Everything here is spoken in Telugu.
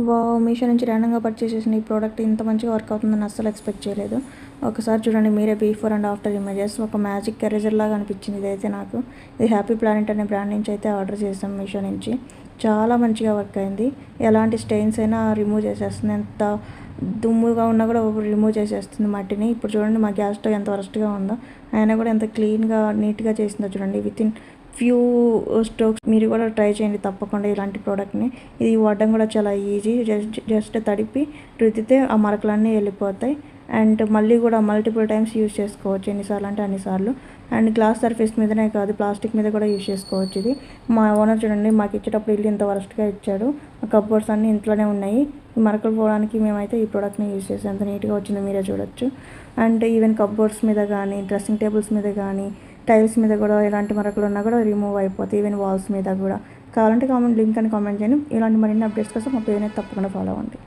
వావ్! మీషో నుంచి ర్యాండమ్‌గా పర్చేస్ చేసిన ఈ ప్రోడక్ట్ ఇంత మంచిగా వర్క్ అవుతుందని అస్సలు ఎక్స్‌పెక్ట్ చేయలేదు. ఒకసారి చూడండి మీరే బిఫోర్ అండ్ ఆఫ్టర్ ఇమేజెస్. ఒక మ్యాజిక్ ఎరేజర్ లాగా అనిపించింది ఇదైతే నాకు. ఇది హ్యాపీ ప్లానెట్ అనే బ్రాండ్ నుంచి అయితే ఆర్డర్ చేశాం మీషో నుంచి. చాలా మంచిగా వర్క్ అయింది. ఎలాంటి స్టెయిన్స్ అయినా రిమూవ్ చేసేస్తుంది. ఎంత దుమ్ముగా ఉన్నా కూడా రిమూవ్ చేసేస్తుంది మట్టిని. ఇప్పుడు చూడండి మా గ్యాస్ స్టవ్ ఎంత వరస్ట్‌గా ఉందో, అయినా కూడా ఎంత క్లీన్‌గా, నీట్‌గా చేసిందో చూడండి. వితిన్ ఫ్యూ స్ట్రోక్స్ మీరు కూడా ట్రై చేయండి తప్పకుండా ఇలాంటి ప్రోడక్ట్ని. ఇది వాడడం కూడా చాలా ఈజీ. జస్ట్ తడిపి రుద్దితే ఆ మరకలన్నీ వెళ్ళిపోతాయి. అండ్ మళ్ళీ కూడా మల్టిపుల్ టైమ్స్ యూజ్ చేసుకోవచ్చు, ఎన్నిసార్లు అంటే అన్నిసార్లు. అండ్ గ్లాస్ సర్ఫేస్ మీదనే కాదు, ప్లాస్టిక్ మీద కూడా యూజ్ చేసుకోవచ్చు ఇది. మా ఓనర్ చూడండి మాకు ఇచ్చేటప్పుడు ఇల్లు ఇంత వరస్ట్గా ఇచ్చాడు. ఆ కప్బోర్డ్స్ అన్నీ ఇంట్లోనే ఉన్నాయి. ఈ మరకలు పోవడానికి మేమైతే ఈ ప్రోడక్ట్ని యూజ్ చేసాం. ఎంత నీట్గా వచ్చిందో మీరే చూడొచ్చు. అండ్ ఈవెన్ కప్బోర్డ్స్ మీద కానీ, డ్రెస్సింగ్ టేబుల్స్ మీద కానీ, టైల్స్ మీద కూడా ఎలాంటి మరకలు ఉన్నా కూడా రిమూవ్ అయిపోతాయి. ఈవెన్ వాల్స్ మీద కూడా. కావాలంటే లింక్ అని కామెంట్ చేయండి. ఇలాంటి మరిన్ని అప్డేట్స్ కోసం మా పేజ్ని తప్పకుండా ఫాలో అవ్వండి.